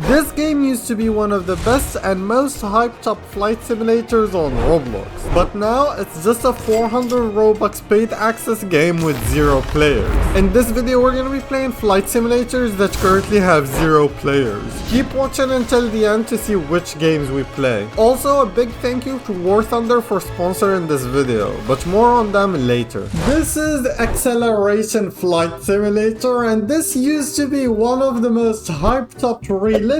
This game used to be one of the best and most hyped up flight simulators on Roblox, but now it's just a 400 Robux paid access game with 0 players. In this video we're gonna be playing flight simulators that currently have 0 players. Keep watching until the end to see which games we play. Also, a big thank you to War Thunder for sponsoring this video, but more on them later. This is Acceleration Flight Simulator, and this used to be one of the most hyped up realistic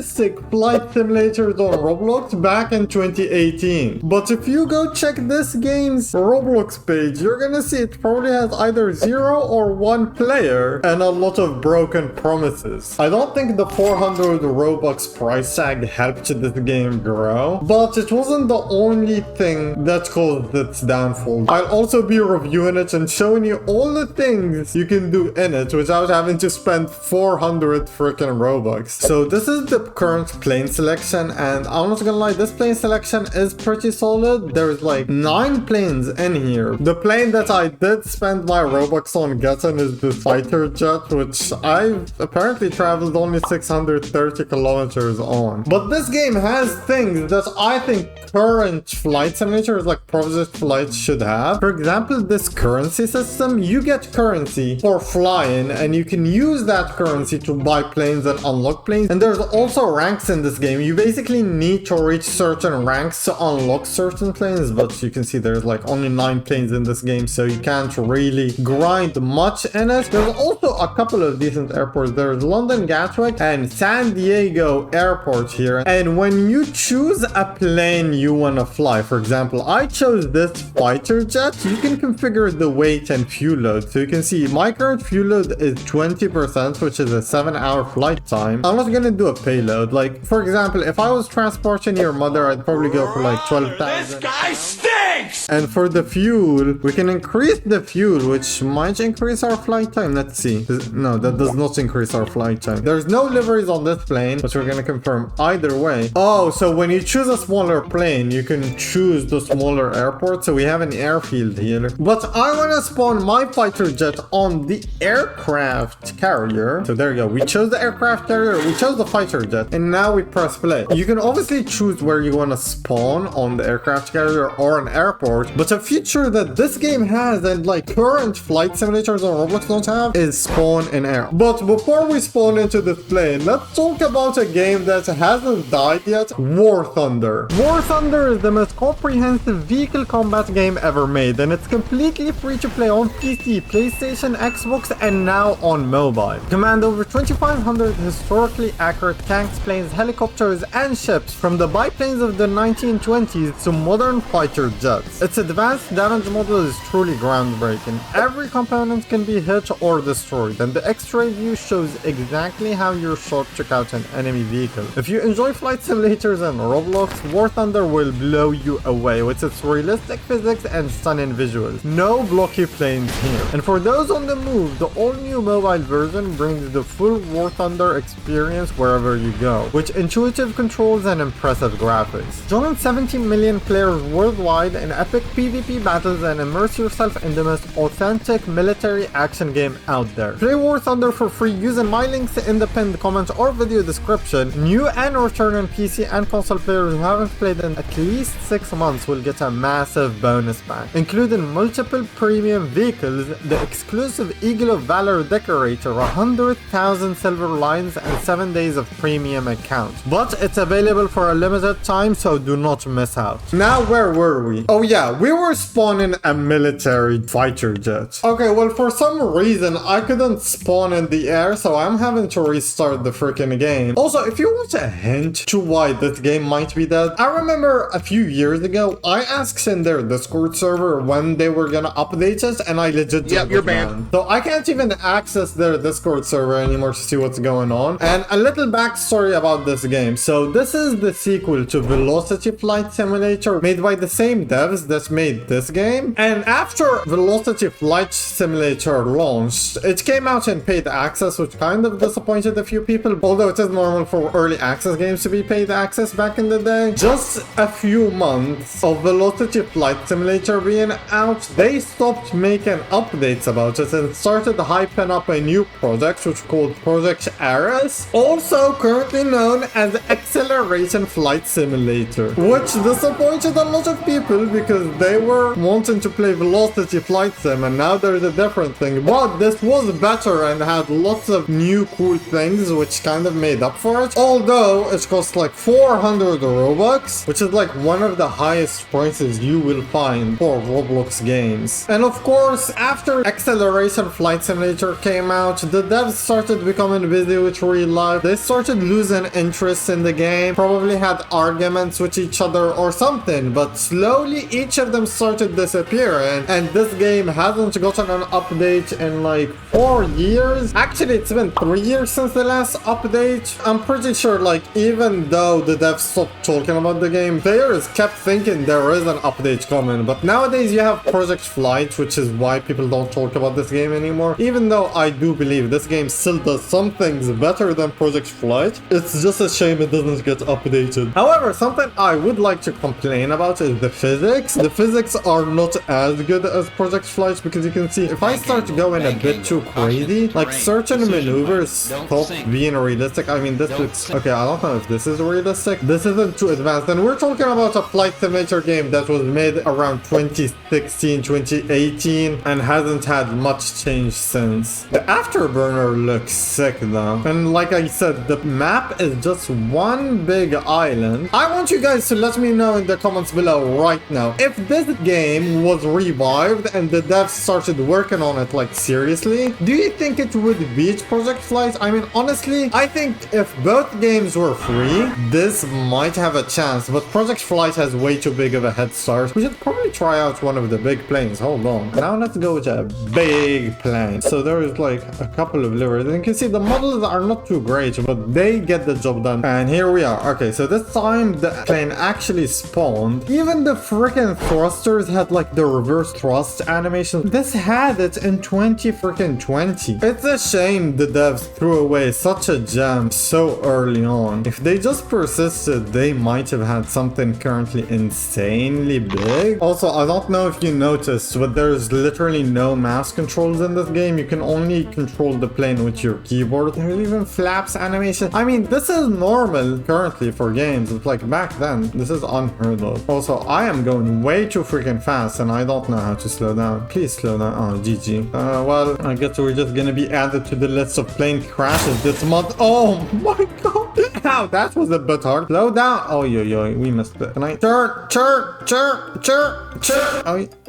flight simulators on Roblox back in 2018. But if you go check this game's Roblox page, you're gonna see it probably has either 0 or 1 player and a lot of broken promises. I don't think the 400 Robux price tag helped this game grow, but it wasn't the only thing that caused its downfall. I'll also be reviewing it and showing you all the things you can do in it without having to spend 400 freaking Robux. So this is the current plane selection, and I'm not gonna lie, this plane selection is pretty solid. There's like 9 planes in here. The plane that I did spend my Robux on getting is the fighter jet, which I've apparently traveled only 630 kilometers on. But this game has things that I think current flight simulators like Project Flight should have. For example, this currency system, you get currency for flying and you can use that currency to buy planes and unlock planes. And there's also ranks in this game. You basically need to reach certain ranks to unlock certain planes, but you can see there's like only 9 planes in this game, so you can't really grind much in it. There's also a couple of decent airports. There's London Gatwick and San Diego Airport here, and when you choose a plane you want to fly, for example, I chose this fighter jet, you can configure the weight and fuel load. So you can see my current fuel load is 20%, which is a 7-hour flight time. I'm not gonna do a payload. Like, for example, if I was transporting your mother, I'd probably go for like 12,000. This guy stinks! And for the fuel, we can increase the fuel, which might increase our flight time. Let's see. No, that does not increase our flight time. There's no liveries on this plane, but we're gonna confirm either way. Oh, so when you choose a smaller plane, you can choose the smaller airport. So we have an airfield here. But I want to spawn my fighter jet on the aircraft carrier. So there you go. We chose the aircraft carrier. We chose the fighter jet. And now we press play. You can obviously choose where you want to spawn on the aircraft carrier or an airport. But a feature that this game has and like current flight simulators on Roblox don't have is spawn in air. But before we spawn into this plane, let's talk about a game that hasn't died yet. War Thunder. War Thunder is the most comprehensive vehicle combat game ever made, and it's completely free to play on PC, PlayStation, Xbox, and now on mobile. Command over 2,500 historically accurate tanks, planes, helicopters, and ships, from the biplanes of the 1920s to modern fighter jets. Its advanced damage model is truly groundbreaking. Every component can be hit or destroyed, and the X-ray view shows exactly how your shot took out an enemy vehicle. If you enjoy flight simulators and Roblox, War Thunder will blow you away with its realistic physics and stunning visuals. No blocky planes here. And for those on the move, the all-new mobile version brings the full War Thunder experience wherever you go, with intuitive controls and impressive graphics. Join 17 million players worldwide in epic PvP battles and immerse yourself in the most authentic military action game out there. Play War Thunder for free using my links in the pinned comment or video description. New and returning PC and console players who haven't played in at least 6 months will get a massive bonus pack, including multiple premium vehicles, the exclusive Eagle of Valor decorator, 100,000 silver lines, and 7 days of premium accounts. But it's available for a limited time, so do not miss out. Now, where were we? Oh yeah, we were spawning a military fighter jet. Okay, well, for some reason I couldn't spawn in the air, so I'm having to restart the freaking game. Also, if you want a hint to why this game might be dead, I remember a few years ago I asked in their Discord server when they were gonna update it, and I legit you're banned. So I can't even access their Discord server anymore to see what's going on. And a little backstory about this game. So this is the sequel to Velocity Flight Simulator, made by the same devs that made this game. And after Velocity Flight Simulator launched, it came out in paid access, which kind of disappointed a few people, although it is normal for early access games to be paid access back in the day. Just a few months of Velocity Flight Simulator being out, they stopped making updates about it and started hyping up a new project, which called Project Ares, also currently known as Acceleration Flight Simulator, which disappointed a lot of people because they were wanting to play Velocity Flight Sim, and now there's a different thing. But this was better and had lots of new cool things, which kind of made up for it. Although it cost like 400 Robux, which is like one of the highest prices you will find for Roblox games. And of course, after Acceleration Flight Simulator came out, the devs started becoming busy with real life. They started losing interest in the game, probably had arguments with each other or something, but slowly each of them started disappearing, and this game hasn't gotten an update in like 4 years. Actually, it's been 3 years since the last update. I'm pretty sure, like, even though the devs stopped talking about the game, players kept thinking there is an update coming. But nowadays you have Project Flight, which is why people don't talk about this game anymore. Even though I do believe this game still does some things better than Project Flight, it's just a shame it doesn't get updated. However, something I would like to complain about is the physics. The physics are not as good as Project Flight, because you can see if I start going a bit too crazy, like certain maneuvers stop being realistic. I mean, this looks okay. I don't know if this is realistic. This isn't too advanced, and we're talking about a flight simulator game that was made around 2016, 2018, and hasn't had much change since. The Afterburner looks sick though, and like I said, the map is just one big island. I want you guys to let me know in the comments below right now if this game was revived and the devs started working on it like seriously. Do you think it would beat Project Flight? I mean, honestly, I think if both games were free, this might have a chance, but Project Flight has way too big of a head start. We should probably try out one of the big planes. Hold on. Now let's go with a big plane. So there is like a couple of levers, and you can see the models are not too great, but they get the job done. And here we are. Okay, so this time the plane actually spawned. Even the freaking thrusters had like the reverse thrust animation. This had it in 2020. It's a shame the devs threw away such a gem so early on. If they just persisted, they might have had something currently insanely big. Also, I don't know if you noticed, but there's literally no mouse controls in this game. You can only control the plane with your keyboard. There's even flaps animation. I mean, this is normal currently for games. It's like back then, this is unheard of. Also, I am going way too freaking fast and I don't know how to slow down. Please slow down. Oh, GG. Well, I guess we're just gonna be added to the list of plane crashes this month. Oh my god. Ow, that was a bit hard. Slow down. Oh, yo, we missed it. Can I? Chirp.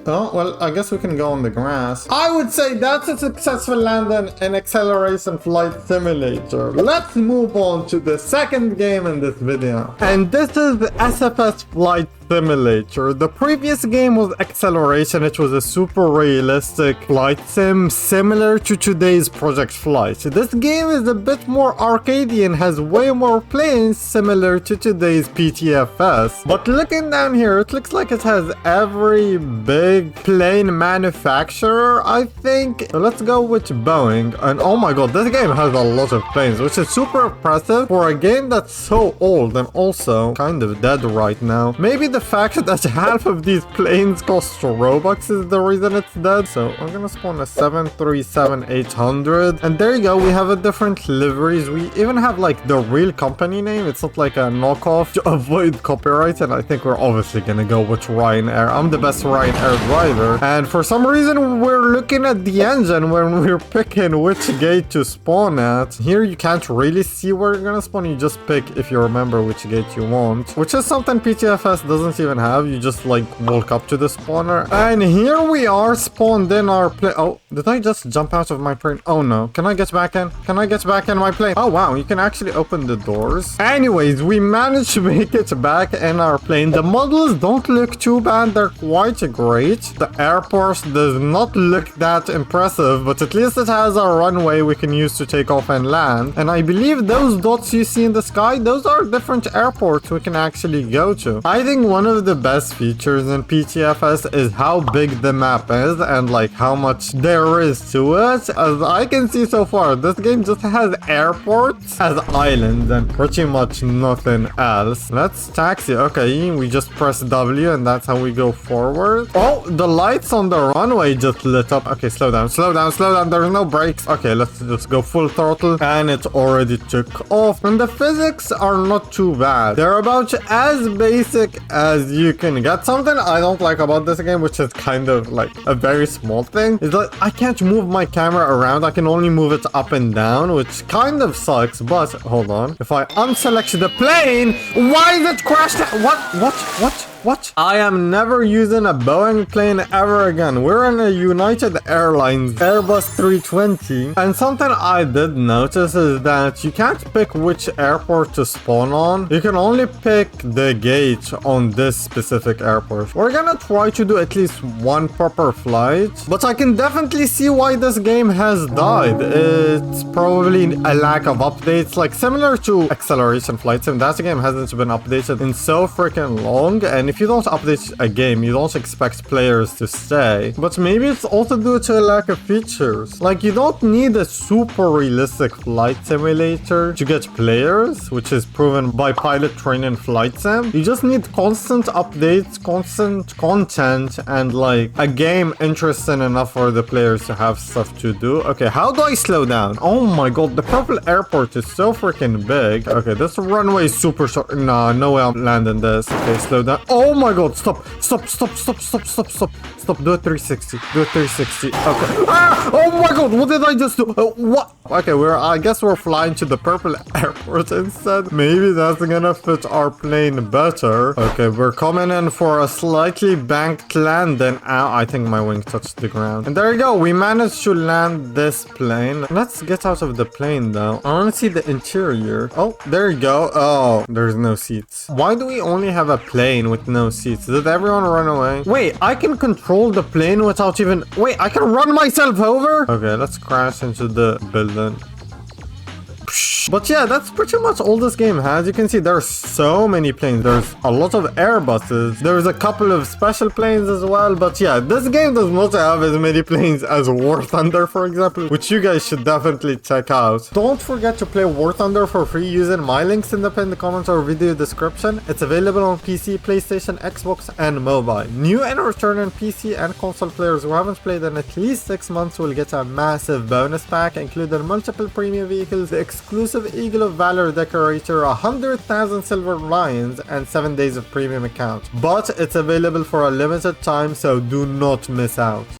Oh, well, I guess we can go on the grass. I would say that's a successful landing in Acceleration Flight Simulator. Let's move on to the second game in this video. And this is SFS Flight Simulator. The previous game was Acceleration. It was a super realistic flight sim similar to today's Project Flight. This game is a bit more arcadey and has way more planes similar to today's PTFS. But looking down here, it looks like it has every big plane manufacturer, I think. So let's go with Boeing. And oh my god, this game has a lot of planes, which is super impressive for a game that's so old and also kind of dead right now. Maybe the fact that half of these planes cost Robux is the reason it's dead. So I'm gonna spawn a 737-800, and there you go. We have a different liveries. We even have like the real company name. It's not like a knockoff to avoid copyright, and I think we're obviously gonna go with Ryanair. I'm the best Ryanair driver, and for some reason we're looking at the engine when we're picking which gate to spawn at. Here you can't really see where you're gonna spawn. You just pick if you remember which gate you want, which is something PTFS doesn't even have. You just like walk up to the spawner, and here we are spawned in our plane. Oh, did I just jump out of my plane? Oh no. Can I get back in? Can I get back in my plane? Oh wow, you can actually open the doors. Anyways, we managed to make it back in our plane. The models don't look too bad. They're quite great. beach. The airport does not look that impressive, but at least it has a runway we can use to take off and land. And I believe those dots you see in the sky, those are different airports we can actually go to. I think one of the best features in PTFS is how big the map is and like how much there is to it. As I can see so far, this game just has airports as islands and pretty much nothing else. Let's taxi. Okay, we just press W and that's how we go forward. Oh, the lights on the runway just lit up. Okay, slow down, slow down, slow down. There's no brakes. Okay, let's just go full throttle, and it already took off. And the physics are not too bad. They're about as basic as you can get. Something I don't like about this game, which is kind of like a very small thing, is that I can't move my camera around. I can only move it up and down, which kind of sucks. But hold on, if I unselect the plane, why is it crashed? What? I am never using a Boeing plane ever again. We're in a United Airlines Airbus 320. And something I did notice is that you can't pick which airport to spawn on. You can only pick the gate on this specific airport. We're gonna try to do at least one proper flight. But I can definitely see why this game has died. It's probably a lack of updates. Like similar to Acceleration Flight Sim, that game hasn't been updated in so freaking long. And if you don't update a game, you don't expect players to stay. But maybe it's also due to a lack of features. Like you don't need a super realistic flight simulator to get players, which is proven by Pilot Training Flight Sim. You just need constant updates, constant content, and like a game interesting enough for the players to have stuff to do. Okay, how do I slow down? Oh my god, the purple airport is so freaking big. Okay, this runway is super short. Nah, no way I'm landing this. Okay, slow down. Oh my god, stop, do it 360, do it 360. Okay. Ah! Oh my god, what did I just do? What? Okay, I guess we're flying to the purple airport instead. Maybe that's gonna fit our plane better. Okay, we're coming in for a slightly banked landing. Ow, I think my wing touched the ground. And there you go, we managed to land this plane. Let's get out of the plane though. I want to see the interior. Oh, there you go. Oh, there's no seats. Why do we only have a plane with no seats? Did everyone run away? Wait, I can control the plane without even... Wait, I can run myself over? Okay, let's crash into the building. But yeah, that's pretty much all this game has. You can see there's so many planes. There's a lot of Airbuses. There's a couple of special planes as well. But yeah, this game does not have as many planes as War Thunder, for example, which you guys should definitely check out. Don't forget to play War Thunder for free using my links in the pinned comments or video description. It's available on PC, PlayStation, Xbox, and mobile. New and returning PC and console players who haven't played in at least 6 months will get a massive bonus pack, including multiple premium vehicles, the exclusive Eagle of Valor Decorator, 100,000 Silver Lions, and 7 days of premium account. But it's available for a limited time, so do not miss out.